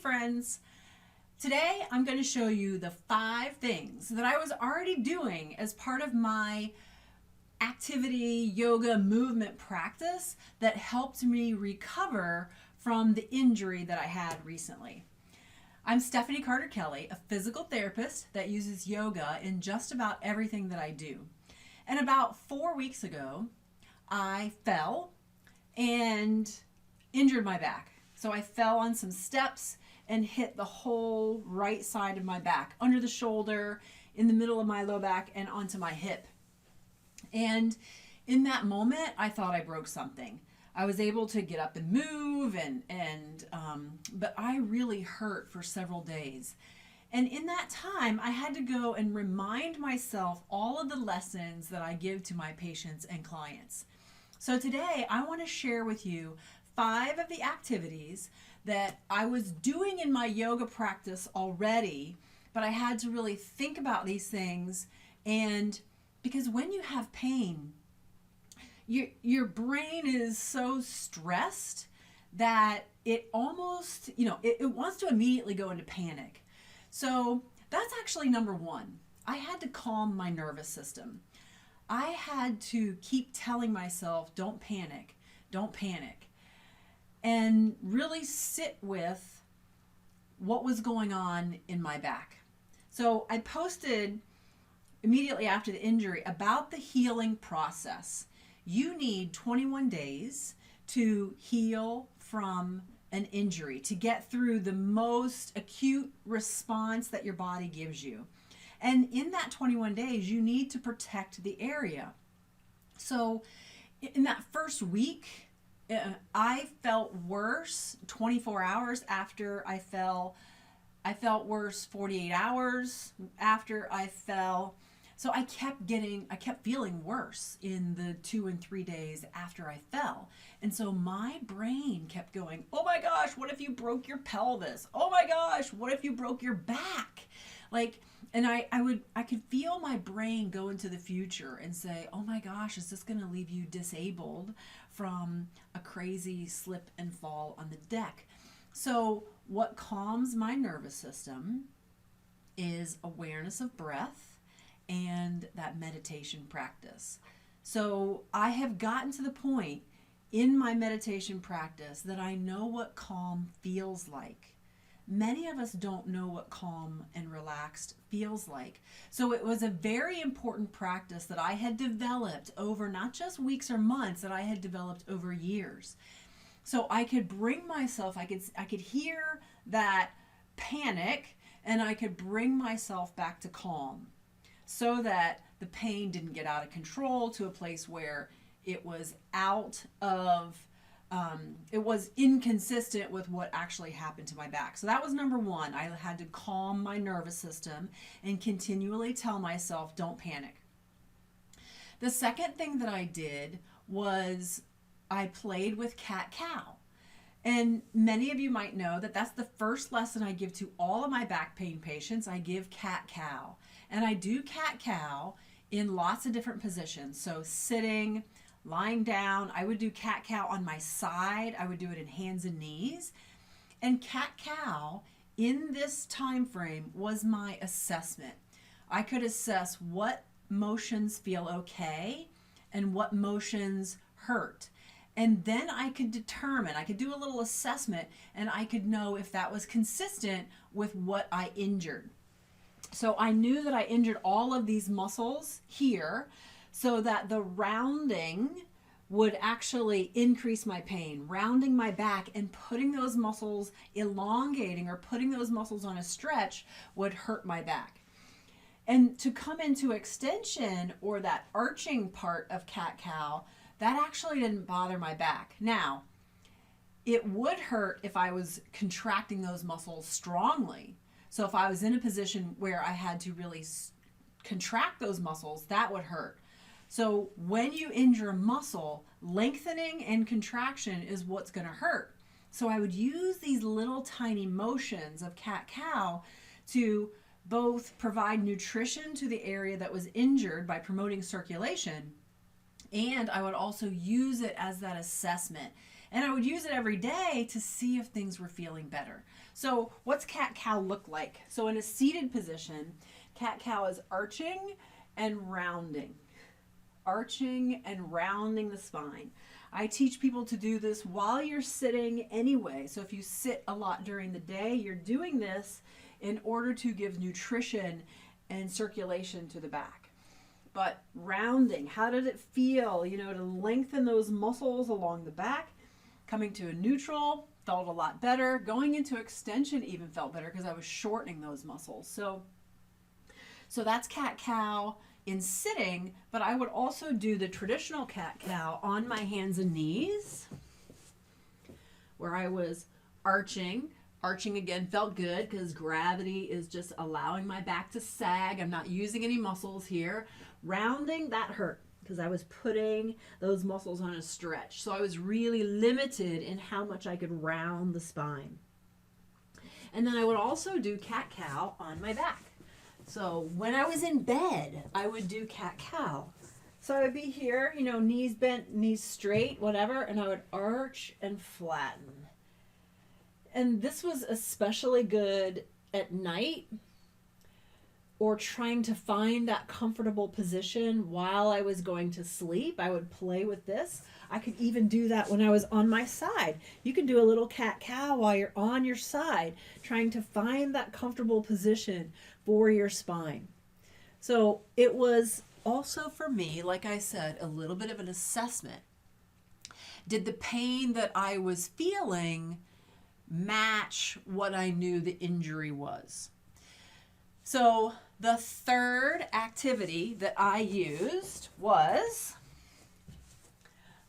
friends. Today I'm going to show you the 5 things that I was already doing as part of my activity, yoga, movement practice that helped me recover from the injury that I had recently. I'm Stephanie Carter Kelly, a physical therapist that uses yoga in just about everything that I do. And about 4 weeks ago, I fell and injured my back. So I fell on some steps and hit the whole right side of my back, under the shoulder, in the middle of my low back, and onto my hip. And in that moment, I thought I broke something. I was able to get up and move, but I really hurt for several days. And in that time, I had to go and remind myself all of the lessons that I give to my patients and clients. So today, I want to share with you 5 of the activities that I was doing in my yoga practice already, but I had to really think about these things. And because when you have pain, your brain is so stressed that it almost, it wants to immediately go into panic. So that's actually number 1. I had to calm my nervous system. I had to keep telling myself, don't panic, and really sit with what was going on in my back. So I posted immediately after the injury about the healing process. You need 21 days to heal from an injury, to get through the most acute response that your body gives you. And in that 21 days, you need to protect the area. So in that first week, I felt worse 24 hours after I fell. I felt worse 48 hours after I fell. So I kept feeling worse in the 2 and 3 days after I fell. And so my brain kept going, oh my gosh, what if you broke your pelvis? Oh my gosh, what if you broke your back? And I could feel my brain go into the future and say, oh my gosh, is this going to leave you disabled from a crazy slip and fall on the deck? So what calms my nervous system is awareness of breath and that meditation practice. So I have gotten to the point in my meditation practice that I know what calm feels like. Many of us don't know what calm and relaxed feels like. So it was a very important practice that I had developed over not just weeks or months, that I had developed over years. So I could bring myself, I could hear that panic, and I could bring myself back to calm so that the pain didn't get out of control to a place where it was it was inconsistent with what actually happened to my back. So that was number 1. I had to calm my nervous system and continually tell myself, don't panic. The second thing that I did was I played with cat-cow. And many of you might know that that's the first lesson I give to all of my back pain patients. I give cat-cow. And I do cat-cow in lots of different positions. So sitting, lying down. I would do cat-cow on my side. I would do it in hands and knees. And cat-cow in this time frame was my assessment. I could assess what motions feel okay and what motions hurt. And then I could determine, I could do a little assessment, and I could know if that was consistent with what I injured. So I knew that I injured all of these muscles here, so that the rounding would actually increase my pain. Rounding my back and putting those muscles, elongating or putting those muscles on a stretch would hurt my back. And to come into extension, or that arching part of cat-cow, that actually didn't bother my back. Now, it would hurt if I was contracting those muscles strongly. So if I was in a position where I had to really contract those muscles, that would hurt. So when you injure a muscle, lengthening and contraction is what's going to hurt. So I would use these little tiny motions of cat-cow to both provide nutrition to the area that was injured by promoting circulation, and I would also use it as that assessment. And I would use it every day to see if things were feeling better. So what's cat-cow look like? So in a seated position, cat-cow is arching and rounding. Arching and rounding the spine. I teach people to do this while you're sitting anyway. So if you sit a lot during the day, you're doing this in order to give nutrition and circulation to the back. But rounding, how did it feel? To lengthen those muscles along the back. Coming to a neutral, felt a lot better. Going into extension even felt better because I was shortening those muscles. So that's cat-cow in sitting, but I would also do the traditional cat-cow on my hands and knees, where I was arching. Arching again felt good because gravity is just allowing my back to sag. I'm not using any muscles here. Rounding, that hurt because I was putting those muscles on a stretch. So I was really limited in how much I could round the spine. And then I would also do cat-cow on my back. So when I was in bed, I would do cat-cow. So I would be here, knees bent, knees straight, whatever, and I would arch and flatten. And this was especially good at night or trying to find that comfortable position while I was going to sleep. I would play with this. I could even do that when I was on my side. You can do a little cat-cow while you're on your side, trying to find that comfortable position for your spine. So it was also for me, like I said, a little bit of an assessment. Did the pain that I was feeling match what I knew the injury was? So the third activity that I used was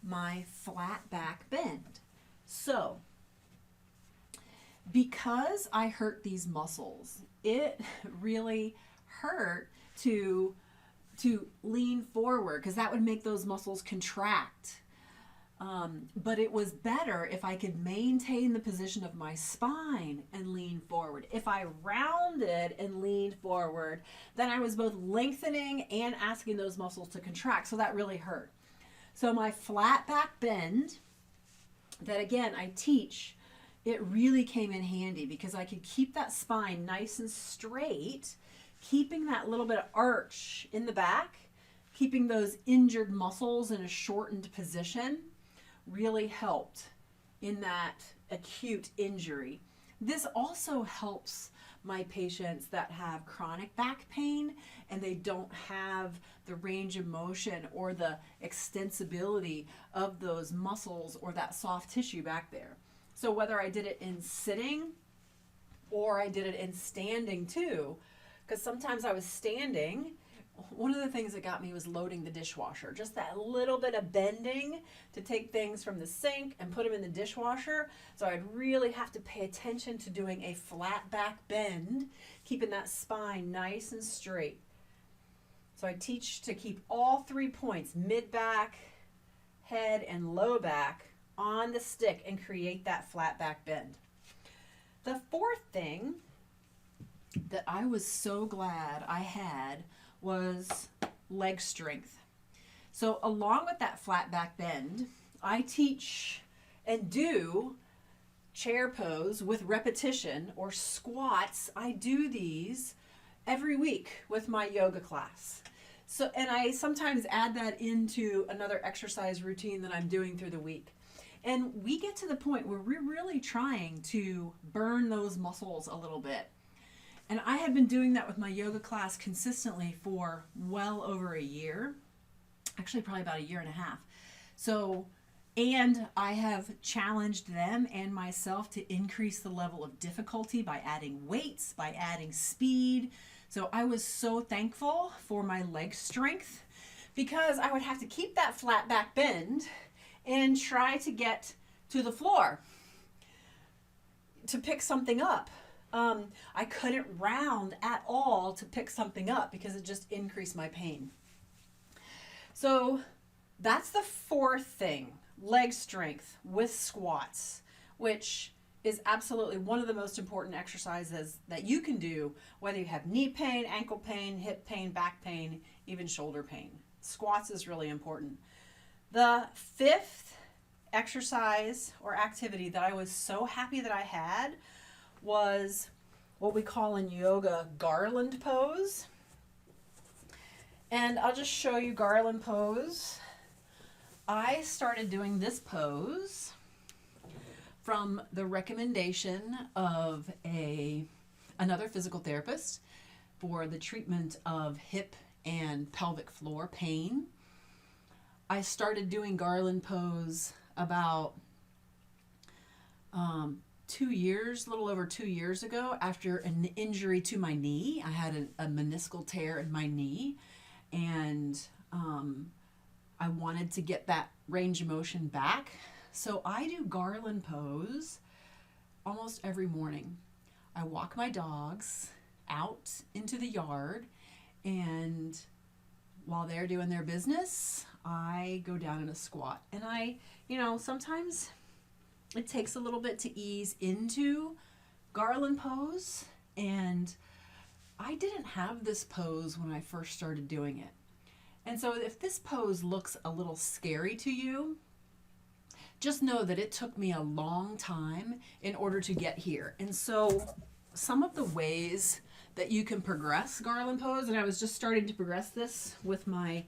my flat back bend. So because I hurt these muscles, it really hurt to lean forward because that would make those muscles contract. But it was better if I could maintain the position of my spine and lean forward. If I rounded and leaned forward, then I was both lengthening and asking those muscles to contract. So that really hurt. So my flat back bend, that again I teach, it really came in handy because I could keep that spine nice and straight, keeping that little bit of arch in the back, keeping those injured muscles in a shortened position really helped in that acute injury. This also helps my patients that have chronic back pain and they don't have the range of motion or the extensibility of those muscles or that soft tissue back there. So whether I did it in sitting or I did it in standing too, because sometimes I was standing. One of the things that got me was loading the dishwasher. Just that little bit of bending to take things from the sink and put them in the dishwasher. So I'd really have to pay attention to doing a flat back bend, keeping that spine nice and straight. So I teach to keep all 3 points, mid back, head, and low back on the stick and create that flat back bend. The fourth thing that I was so glad I had was leg strength. So along with that flat back bend, I teach and do chair pose with repetition or squats. I do these every week with my yoga class. So, and I sometimes add that into another exercise routine that I'm doing through the week. And we get to the point where we're really trying to burn those muscles a little bit. And I have been doing that with my yoga class consistently for well over a year, actually probably about a year and a half. So, and I have challenged them and myself to increase the level of difficulty by adding weights, by adding speed. So I was so thankful for my leg strength because I would have to keep that flat back bend and try to get to the floor to pick something up. I couldn't round at all to pick something up because it just increased my pain. So that's the fourth thing, leg strength with squats, which is absolutely one of the most important exercises that you can do, whether you have knee pain, ankle pain, hip pain, back pain, even shoulder pain. Squats is really important. The fifth exercise or activity that I was so happy that I had was what we call in yoga Garland pose. And I'll just show you Garland pose. I started doing this pose from the recommendation of another physical therapist for the treatment of hip and pelvic floor pain. I started doing Garland pose about 2 years, a little over 2 years ago, after an injury to my knee. I had a meniscal tear in my knee, and I wanted to get that range of motion back. So I do Garland pose almost every morning. I walk my dogs out into the yard, and while they're doing their business, I go down in a squat. And sometimes it takes a little bit to ease into Garland pose, and I didn't have this pose when I first started doing it. And so if this pose looks a little scary to you, just know that it took me a long time in order to get here. And so some of the ways that you can progress Garland pose, and I was just starting to progress this with my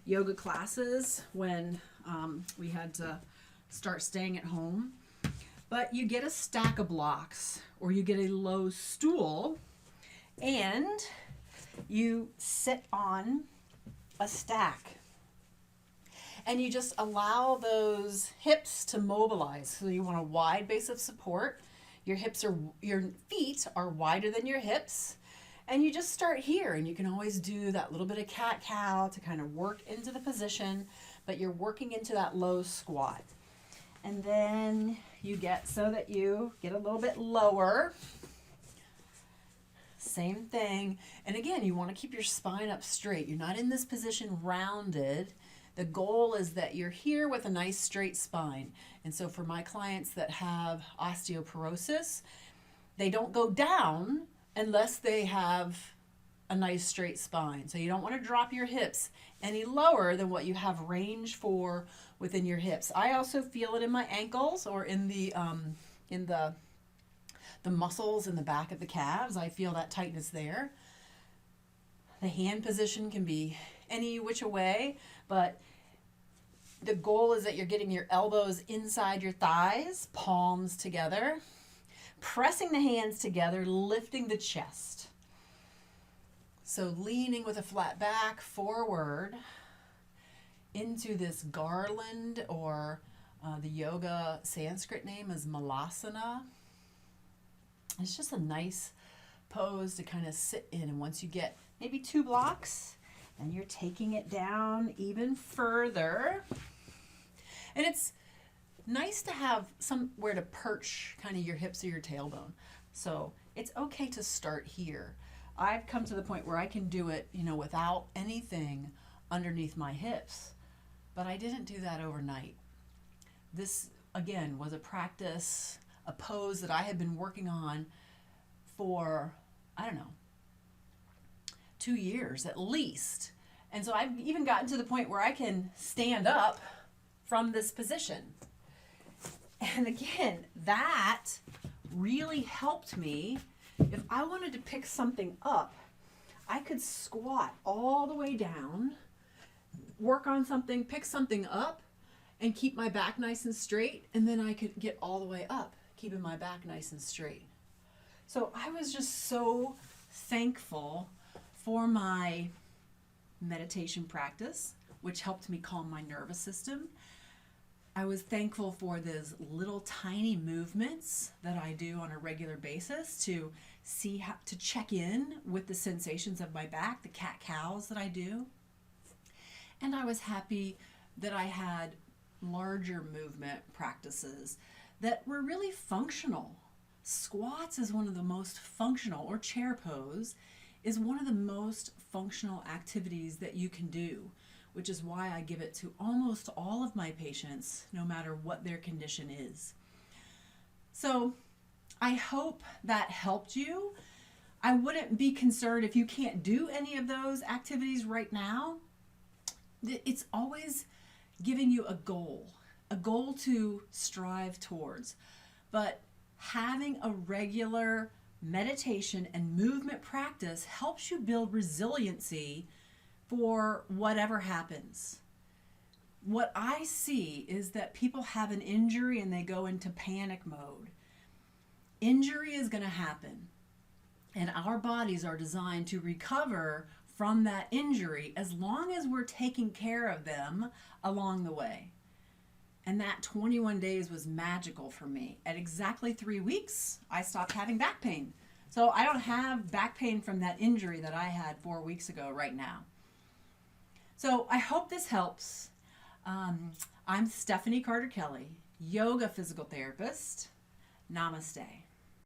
yoga classes when we had to start staying at home. But you get a stack of blocks, or you get a low stool, and you sit on a stack. And you just allow those hips to mobilize. So you want a wide base of support. Your feet are wider than your hips. And you just start here, and you can always do that little bit of cat-cow to kind of work into the position, but you're working into that low squat. And then you get so that you get a little bit lower. Same thing. And again, you want to keep your spine up straight. You're not in this position rounded. The goal is that you're here with a nice straight spine. And so for my clients that have osteoporosis, they don't go down unless they have a nice straight spine. So you don't want to drop your hips any lower than what you have range for within your hips. I also feel it in my ankles, or in the muscles in the back of the calves. I feel that tightness there. The hand position can be any which way, but the goal is that you're getting your elbows inside your thighs, palms together, pressing the hands together, lifting the chest. So leaning with a flat back forward into this Garland, or the yoga Sanskrit name is Malasana. It's just a nice pose to kind of sit in. And once you get maybe 2 blocks, and you're taking it down even further. And it's nice to have somewhere to perch kind of your hips or your tailbone. So it's okay to start here. I've come to the point where I can do it, without anything underneath my hips. But I didn't do that overnight. This, again, was a practice, a pose that I had been working on for, 2 years at least. And so I've even gotten to the point where I can stand up from this position. And again, that really helped me. If I wanted to pick something up, I could squat all the way down, work on something, pick something up, and keep my back nice and straight. And then I could get all the way up, keeping my back nice and straight. So I was just so thankful for my meditation practice, which helped me calm my nervous system. I was thankful for those little tiny movements that I do on a regular basis to see how to check in with the sensations of my back, the cat-cows that I do. And I was happy that I had larger movement practices that were really functional. Squats is one of the most functional, or chair pose is one of the most functional activities that you can do, which is why I give it to almost all of my patients, no matter what their condition is. So I hope that helped you. I wouldn't be concerned if you can't do any of those activities right now. It's always giving you a goal. a goal to strive towards. But having a regular meditation and movement practice helps you build resiliency for whatever happens. What I see is that people have an injury and they go into panic mode. Injury is going to happen, and our bodies are designed to recover from that injury as long as we're taking care of them along the way. And that 21 days was magical for me. At exactly 3 weeks, I stopped having back pain. So I don't have back pain from that injury that I had 4 weeks ago right now. So I hope this helps. I'm Stephanie Carter Kelly, yoga physical therapist. Namaste.